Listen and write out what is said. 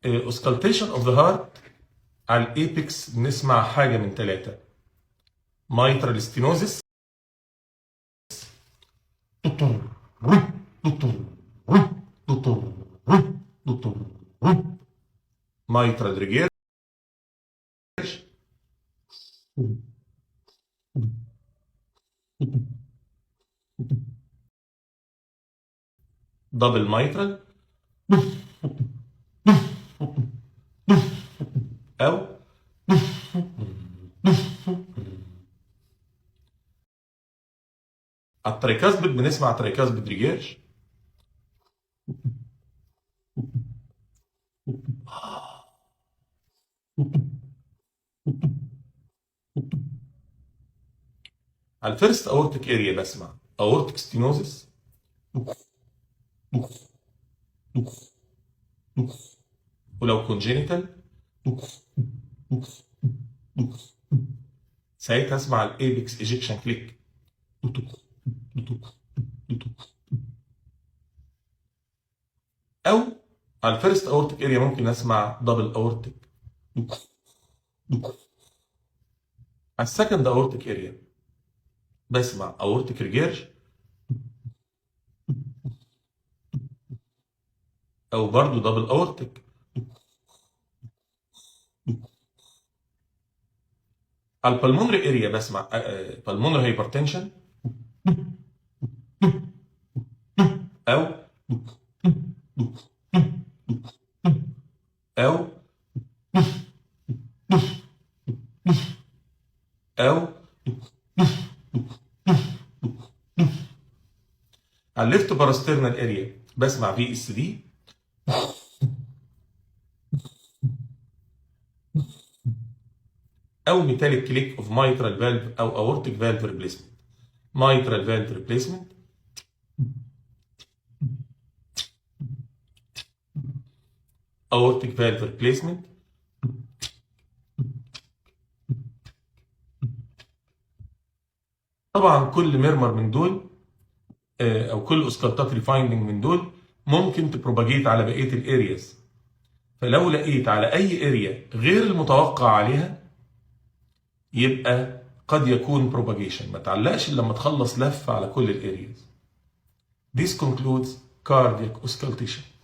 auscultation of the heart على الابيكس بنسمع حاجه من ثلاثه: mitral stenosis، mitral regurg، double mitral، او التريكاسبيد بنسمع تريكاسبيد ريجيرج، على الفيرست اورتيك اريا بسمع اورتيك ستينوزس، ولو كونجينيتال ساعتها اسمع الابيكس ايجكشن كليك، او على الفيرست اورتيك اريا ممكن اسمع دبل اورتيك. على السكند اورتيك اريا بسمع اورتيك ريجيرج، او برضو دبل اورتيك. على البلمونري اريا بسمع بالمونري هايبرتنشن، او او او على الليفت باراسترنال اريا بسمع في اس دي، او ميتاليك كليك اوف مايترال فالف او اورتيك فالف ريبليسمنت. مايترال فالف ريبليسمنت، اورتيك فالف ريبليسمنت، طبعا كل ميرمر من دول او كل اوسكالتاتري فايندنج من دول ممكن تبروباجيت على بقيه الارياز. فلو لقيت على اي اريا غير المتوقع عليها يبقى قد يكون بروباجيشن. ما تعلقش الا لما تخلص لفه على كل الارياز. This concludes cardiac auscultation.